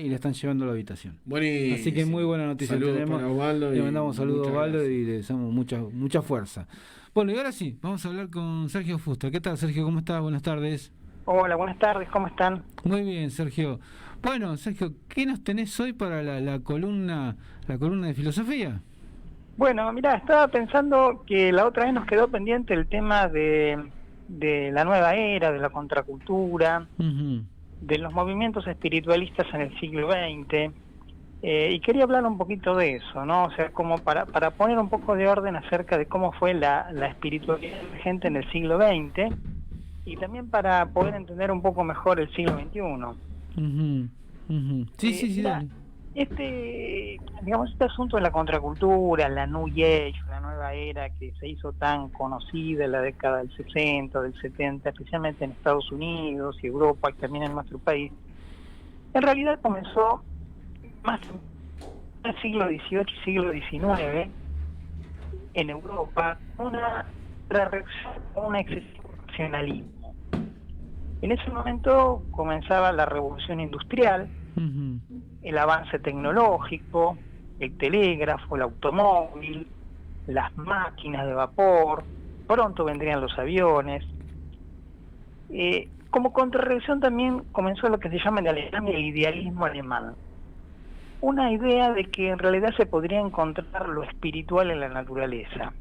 y le están llevando a la habitación. Buenísimo. Así que muy buena noticia Saludos tenemos. para Osvaldo Le mandamos saludos a Osvaldo gracias. y le deseamos mucha fuerza. Bueno, y ahora sí, vamos a hablar con Sergio Fuster. ¿Qué tal, Sergio? ¿Cómo estás? Buenas tardes. Hola, buenas tardes, ¿cómo están? Muy bien, Sergio. Bueno, Sergio, ¿qué nos tenés hoy para la columna de filosofía? Bueno, mira, estaba pensando que la otra vez nos quedó pendiente el tema de la nueva era, de la contracultura, de los movimientos espiritualistas en el siglo XX, y quería hablar un poquito de eso, ¿no? O sea, como para poner un poco de orden acerca de cómo fue la espiritualidad emergente en el siglo XX, y también para poder entender un poco mejor el siglo XXI. Sí, Mira, dale. este asunto de la contracultura, la New Age, la nueva era que se hizo tan conocida en la década del 60, del 70, especialmente en Estados Unidos y Europa y también en nuestro país, en realidad comenzó más en el siglo XVIII y siglo XIX en Europa, una reacción a un excesivo racionalismo. En ese momento comenzaba la revolución industrial, el avance tecnológico, el telégrafo, el automóvil, las máquinas de vapor, pronto vendrían los aviones. Como contrarreacción también comenzó lo que se llama en Alemania el idealismo alemán. Una idea de que en realidad se podría encontrar lo espiritual en la naturaleza.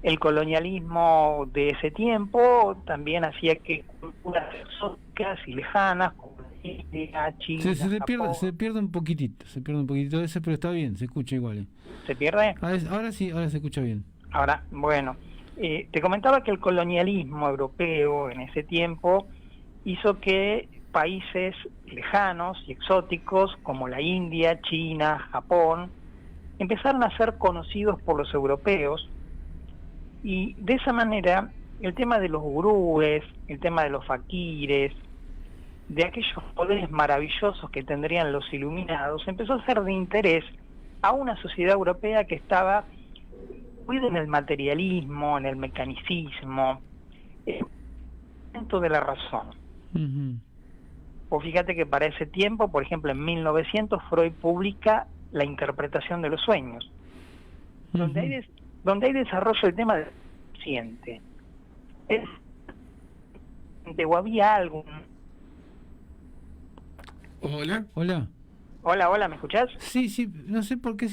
El colonialismo de ese tiempo también hacía que culturas exóticas y lejanas, como la India, China, Japón... Se pierde un poquitito ese, pero está bien, se escucha igual. ¿Se pierde? Ahora sí, ahora se escucha bien. Ahora, bueno, te comentaba que el colonialismo europeo en ese tiempo hizo que países lejanos y exóticos como la India, China, Japón, empezaron a ser conocidos por los europeos, y de esa manera el tema de los gurúes, el tema de los faquires, de aquellos poderes maravillosos que tendrían los iluminados, empezó a ser de interés a una sociedad europea que estaba cuida en el materialismo, en el mecanicismo, de la razón. Pues fíjate que para ese tiempo, por ejemplo, en 1900 Freud publica La interpretación de los sueños, donde hay desarrollo del tema del consciente. O había algo. Hola, ¿me escuchás? Sí, no sé por qué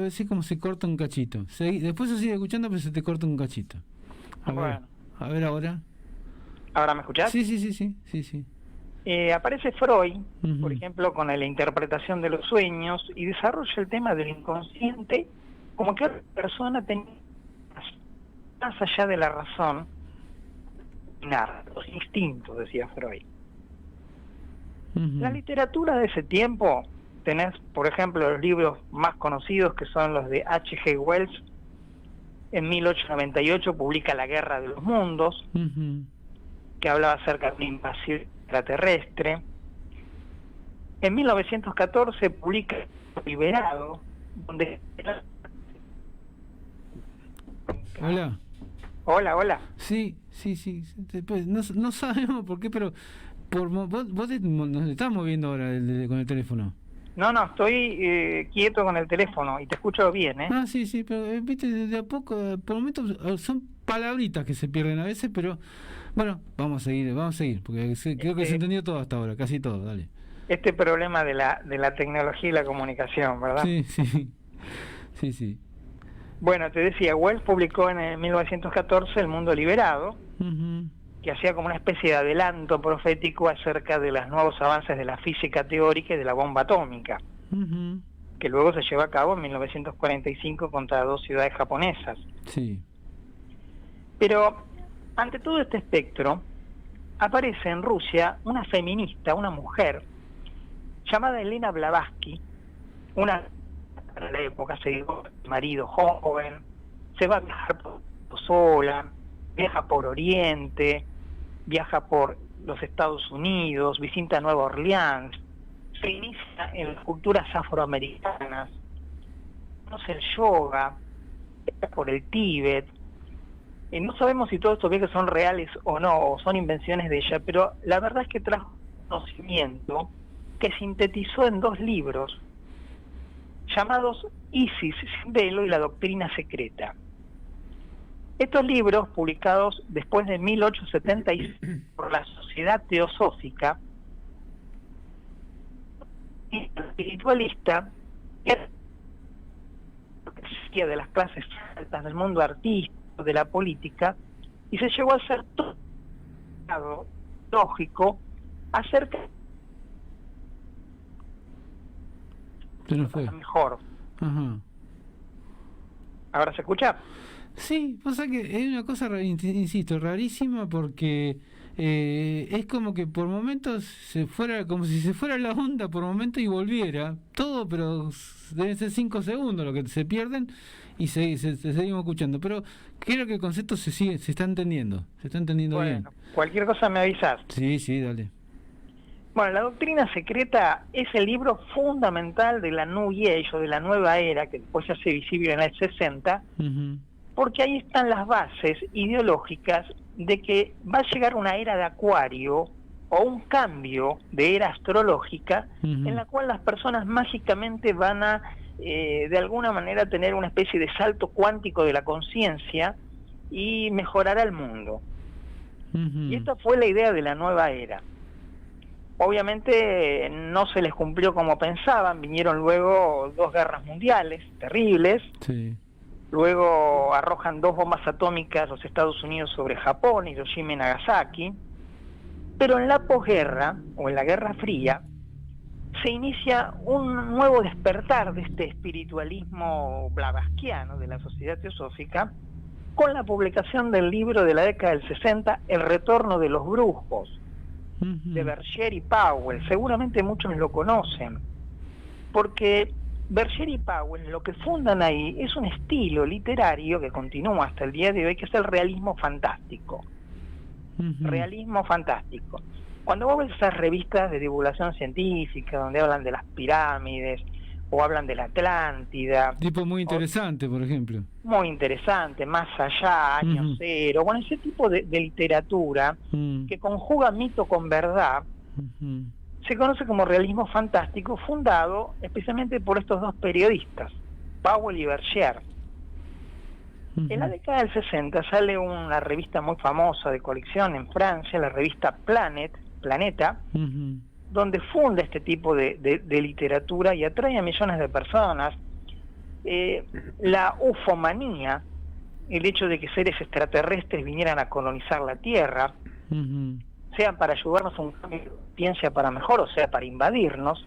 así como se corta un cachito. Después se sigue escuchando, pero se te corta un cachito. A ver ahora. ¿Ahora me escuchás? Sí. Aparece Freud, por ejemplo, con la interpretación de los sueños, y desarrolla el tema del inconsciente como que la persona tenía más allá de la razón, los instintos, decía Freud. La literatura de ese tiempo, tenés, por ejemplo, los libros más conocidos que son los de H.G. Wells. En 1898 publica La Guerra de los Mundos, que hablaba acerca de una invasión extraterrestre. En 1914 publica Liberado, donde... Hola. Sí. Después, no sabemos por qué, pero vos nos estás moviendo ahora con el teléfono. No, estoy quieto con el teléfono y te escucho bien, ¿eh? Sí, pero viste, de a poco, por momentos son palabritas que se pierden a veces, pero bueno, vamos a seguir, porque creo que se entendió todo hasta ahora, casi todo, dale. Este problema de la tecnología y la comunicación, ¿verdad? Sí. Bueno, te decía, Wells publicó en 1914 El Mundo Liberado, que hacía como una especie de adelanto profético acerca de los nuevos avances de la física teórica y de la bomba atómica, que luego se llevó a cabo en 1945 contra 2 ciudades japonesas. Sí. Pero ante todo este espectro, aparece en Rusia una feminista, una mujer, llamada Elena Blavatsky, una para la época, se dio marido joven, se va a viajar sola, viaja por Oriente, viaja por los Estados Unidos, visita Nueva Orleans, se inicia en las culturas afroamericanas, conoce el yoga, viaja por el Tíbet. No sabemos si todos estos viajes son reales o no, o son invenciones de ella, pero la verdad es que trajo conocimiento que sintetizó en 2 libros llamados Isis sin velo y la doctrina secreta. Estos libros, publicados después de 1876 por la Sociedad Teosófica, espiritualista, que de las clases altas del mundo artístico, de la política, y se llegó a ser todo lógico acerca Pero fue mejor. Ajá. ¿Ahora se escucha? Sí, o sea que es una cosa, insisto, rarísima, porque es como que por momentos se fuera, como si se fuera la onda por momentos y volviera todo, pero deben ser 5 segundos lo que se pierden y seguimos escuchando. Pero creo que el concepto se está entendiendo, bien. Bueno, cualquier cosa me avisas. Sí, dale. Bueno, la doctrina secreta es el libro fundamental de la New Age o de la nueva era, que después se hace visible en el 60, porque ahí están las bases ideológicas de que va a llegar una era de Acuario o un cambio de era astrológica en la cual las personas mágicamente van a, de alguna manera, tener una especie de salto cuántico de la conciencia y mejorará el mundo. Y esta fue la idea de la nueva era. Obviamente no se les cumplió como pensaban, vinieron luego 2 guerras mundiales terribles, luego arrojan 2 bombas atómicas los Estados Unidos sobre Japón, Hiroshima y Nagasaki, pero en la posguerra, o en la Guerra Fría, se inicia un nuevo despertar de este espiritualismo blavatskiano de la Sociedad Teosófica, con la publicación del libro de la década del 60, El retorno de los brujos, de Berger y Powell. Seguramente muchos lo conocen, porque Berger y Powell lo que fundan ahí es un estilo literario que continúa hasta el día de hoy, que es el realismo fantástico. Realismo fantástico. Cuando vos ves esas revistas de divulgación científica donde hablan de las pirámides o hablan de la Atlántida, tipo muy interesante, por ejemplo, muy interesante, Más allá, Año Cero, bueno, ese tipo de literatura que conjuga mito con verdad, se conoce como realismo fantástico, fundado especialmente por estos 2 periodistas, Powell y Berger. En la década del 60 sale una revista muy famosa de colección en Francia, la revista Planeta, donde funda este tipo de literatura y atrae a millones de personas. La ufomanía, el hecho de que seres extraterrestres vinieran a colonizar la Tierra, sea para ayudarnos a un cambio de conciencia para mejor, o sea, para invadirnos.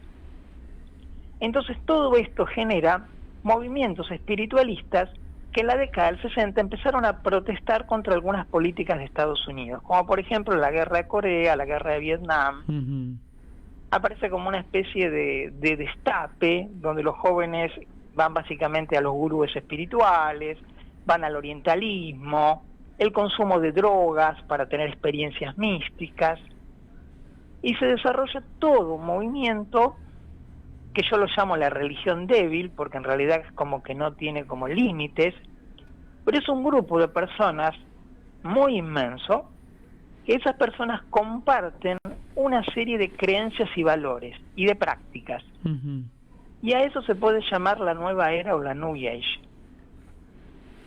Entonces todo esto genera movimientos espiritualistas que en la década del 60 empezaron a protestar contra algunas políticas de Estados Unidos, como por ejemplo la guerra de Corea, la guerra de Vietnam. Aparece como una especie de destape, donde los jóvenes van básicamente a los gurúes espirituales, van al orientalismo, el consumo de drogas para tener experiencias místicas, y se desarrolla todo un movimiento que yo lo llamo la religión débil, porque en realidad es como que no tiene como límites, pero es un grupo de personas muy inmenso, que esas personas comparten una serie de creencias y valores y de prácticas. Y a eso se puede llamar la nueva era o la New Age,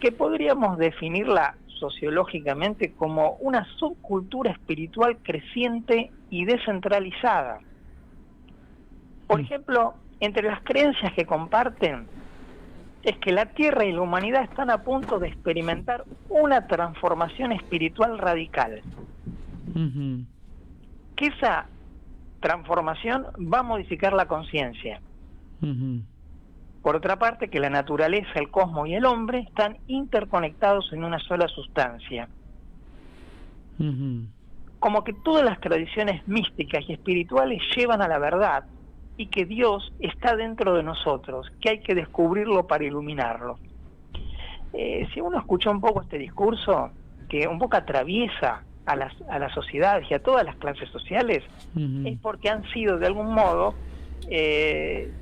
que podríamos definirla sociológicamente como una subcultura espiritual creciente y descentralizada. Por ejemplo, entre las creencias que comparten es que la Tierra y la humanidad están a punto de experimentar una transformación espiritual radical. Que esa transformación va a modificar la conciencia. Por otra parte, que la naturaleza, el cosmos y el hombre están interconectados en una sola sustancia. Como que todas las tradiciones místicas y espirituales llevan a la verdad, y que Dios está dentro de nosotros, que hay que descubrirlo para iluminarlo. Si uno escucha un poco este discurso, que un poco atraviesa a las sociedades y a todas las clases sociales, es porque han sido de algún modo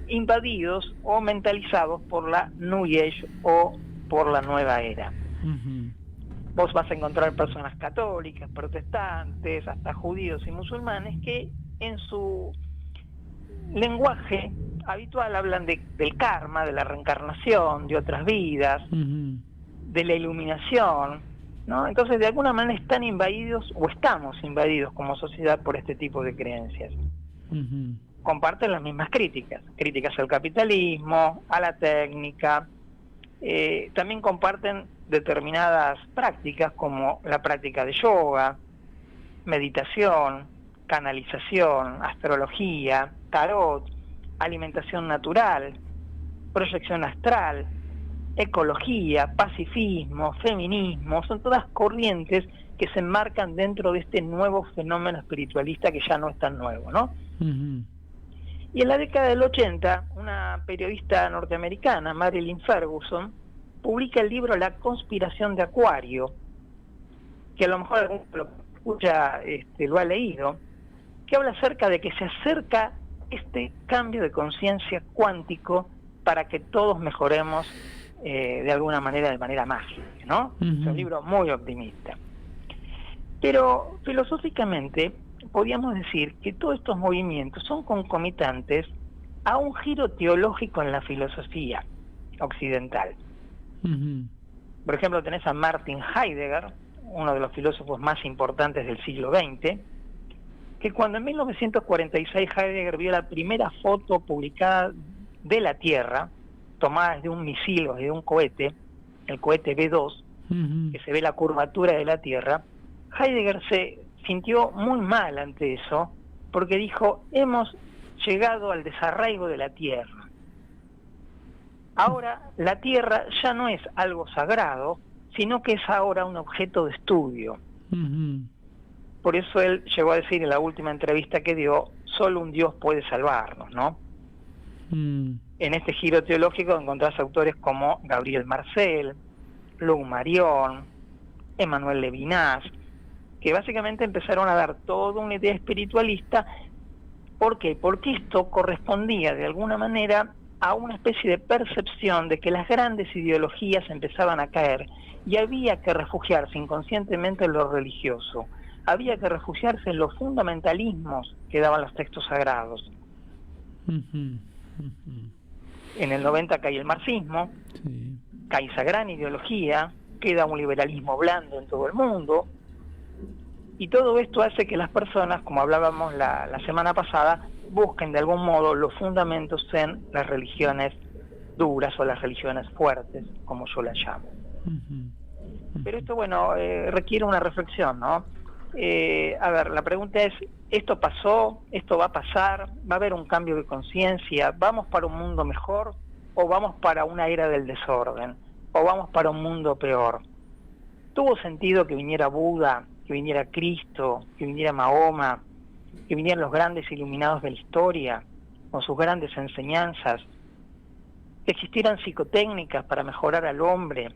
invadidos o mentalizados por la New Age o por la nueva era. Vos vas a encontrar personas católicas, protestantes, hasta judíos y musulmanes que en su lenguaje habitual hablan del karma, de la reencarnación, de otras vidas, de la iluminación, ¿no? Entonces, de alguna manera están invadidos o estamos invadidos como sociedad por este tipo de creencias. Comparten las mismas críticas al capitalismo, a la técnica, también comparten determinadas prácticas como la práctica de yoga, meditación, canalización, astrología, tarot, alimentación natural, proyección astral, ecología, pacifismo, feminismo. Son todas corrientes que se enmarcan dentro de este nuevo fenómeno espiritualista que ya no es tan nuevo, ¿no? Y en la década del 80, una periodista norteamericana, Marilyn Ferguson, publica el libro La conspiración de Acuario, que a lo mejor alguno lo escucha, lo ha leído, que habla acerca de que se acerca este cambio de conciencia cuántico para que todos mejoremos de alguna manera, de manera mágica, ¿no? Es un libro muy optimista. Pero filosóficamente podríamos decir que todos estos movimientos son concomitantes a un giro teológico en la filosofía occidental. Por ejemplo, tenés a Martin Heidegger, uno de los filósofos más importantes del siglo XX, que cuando en 1946 Heidegger vio la primera foto publicada de la Tierra, tomada desde un misil o desde un cohete, el cohete B-2, que se ve la curvatura de la Tierra, Heidegger se sintió muy mal ante eso, porque dijo, hemos llegado al desarraigo de la Tierra. Ahora la Tierra ya no es algo sagrado, sino que es ahora un objeto de estudio. Por eso él llegó a decir en la última entrevista que dio, solo un Dios puede salvarnos, ¿no? En este giro teológico encontrás autores como Gabriel Marcel, Lou Marion, Emmanuel Levinas, que básicamente empezaron a dar toda una idea espiritualista. ¿Por qué? Porque esto correspondía de alguna manera a una especie de percepción de que las grandes ideologías empezaban a caer y había que refugiarse inconscientemente en lo religioso, había que refugiarse en los fundamentalismos que daban los textos sagrados. En el 90 cae el marxismo, cae esa gran ideología, queda un liberalismo blando en todo el mundo, y todo esto hace que las personas, como hablábamos la semana pasada, busquen de algún modo los fundamentos en las religiones duras o las religiones fuertes, como yo las llamo. Pero esto, bueno, requiere una reflexión, ¿no? A ver, la pregunta es, ¿esto pasó? ¿Esto va a pasar? ¿Va a haber un cambio de conciencia? ¿Vamos para un mundo mejor? ¿O vamos para una era del desorden? ¿O vamos para un mundo peor? ¿Tuvo sentido que viniera Buda, que viniera Cristo, que viniera Mahoma, que vinieran los grandes iluminados de la historia, con sus grandes enseñanzas, que existieran psicotécnicas para mejorar al hombre?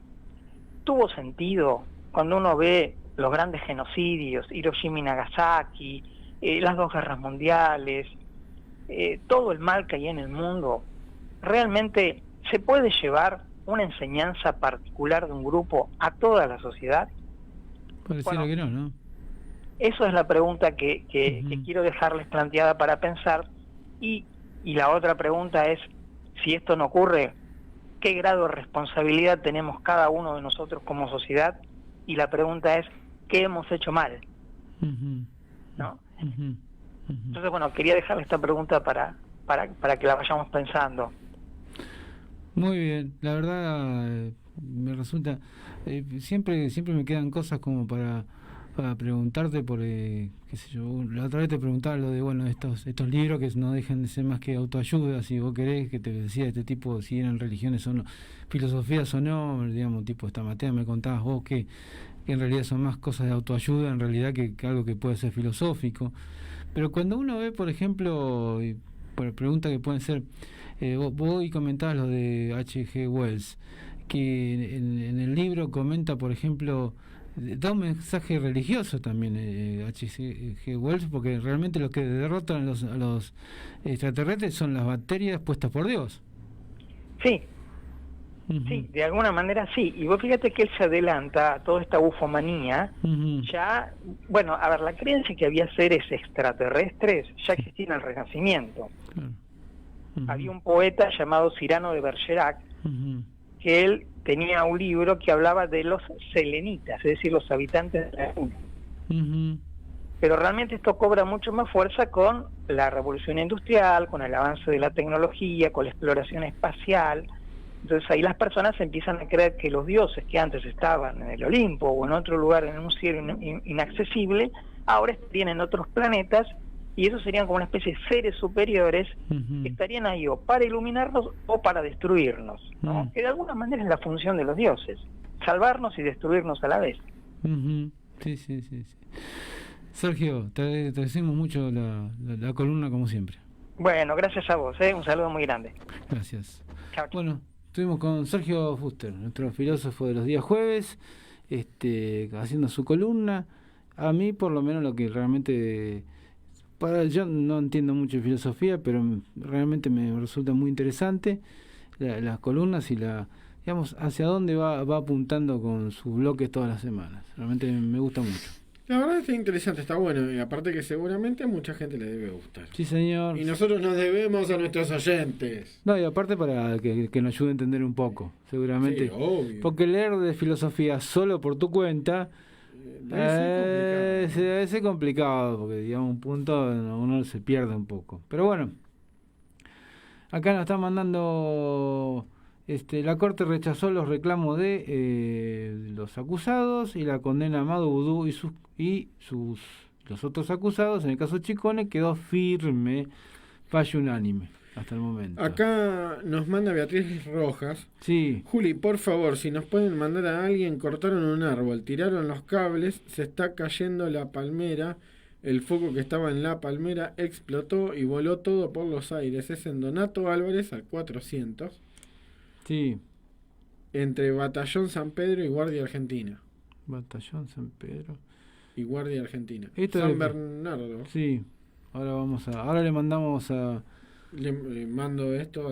¿Tuvo sentido cuando uno ve los grandes genocidios, Hiroshima y Nagasaki, las dos guerras mundiales, todo el mal que hay en el mundo? ¿Realmente se puede llevar una enseñanza particular de un grupo a toda la sociedad? Pareciera que no. Eso es la pregunta que quiero dejarles planteada para pensar. Y la otra pregunta es, si esto no ocurre, ¿qué grado de responsabilidad tenemos cada uno de nosotros como sociedad? Y la pregunta es, ¿qué hemos hecho mal? ¿No? Entonces, bueno, quería dejarles esta pregunta para que la vayamos pensando. Muy bien, la verdad me resulta, siempre me quedan cosas como para preguntarte por, qué sé yo, la otra vez te preguntaba lo de, bueno, estos libros que no dejan de ser más que autoayuda, si vos querés, que te decía de este tipo, si eran religiones o no, filosofías o no, digamos, tipo esta materia, me contabas vos que en realidad son más cosas de autoayuda en realidad que algo que puede ser filosófico. Pero cuando uno ve, por ejemplo, por preguntas que pueden ser, vos hoy comentabas lo de H.G. Wells, que en el libro comenta, por ejemplo, da un mensaje religioso también, H.G. Wells, porque realmente lo que derrotan a los extraterrestres son las bacterias puestas por Dios. Sí, Sí, de alguna manera sí. Y vos fíjate que él se adelanta a toda esta ufomanía. Ya, bueno, a ver, la creencia que había seres extraterrestres ya existía en el Renacimiento. Había un poeta llamado Cyrano de Bergerac, que él tenía un libro que hablaba de los selenitas, es decir, los habitantes de la luna. Pero realmente esto cobra mucho más fuerza con la revolución industrial, con el avance de la tecnología, con la exploración espacial. Entonces ahí las personas empiezan a creer que los dioses que antes estaban en el Olimpo o en otro lugar, en un cielo inaccesible, ahora estarían en otros planetas, y esos serían como una especie de seres superiores que estarían ahí o para iluminarnos o para destruirnos, ¿no? Que de alguna manera es la función de los dioses, salvarnos y destruirnos a la vez. Sí. Sergio, te agradecemos mucho la columna como siempre. Bueno, gracias a vos, un saludo muy grande. Gracias. Chao. Bueno, estuvimos con Sergio Fuster, nuestro filósofo de los días jueves, haciendo su columna. A mí, por lo menos, lo que realmente... yo no entiendo mucho de filosofía, pero realmente me resulta muy interesante las columnas y digamos, hacia dónde va apuntando con sus bloques todas las semanas. Realmente me gusta mucho. La verdad es que es interesante, está bueno, y aparte que seguramente a mucha gente le debe gustar. Sí, señor. Y nosotros nos debemos a nuestros oyentes. No, y aparte para que nos ayude a entender un poco, seguramente. Sí, obvio. Porque leer de filosofía solo por tu cuenta es complicado, porque digamos un punto uno se pierde un poco. Pero bueno, acá nos están mandando... la Corte rechazó los reclamos de los acusados y la condena a Amado Vudú y los otros acusados. En el caso Chicone quedó firme, fallo unánime hasta el momento. Acá nos manda Beatriz Rojas. Sí. Juli, por favor, si nos pueden mandar a alguien, cortaron un árbol, tiraron los cables, se está cayendo la palmera, el foco que estaba en la palmera explotó y voló todo por los aires. Es en Donato Álvarez al 400. Sí. Entre Batallón San Pedro y Guardia Argentina. Batallón San Pedro y Guardia Argentina. San Bernardo. Sí. Ahora le mandamos a... Le mando esto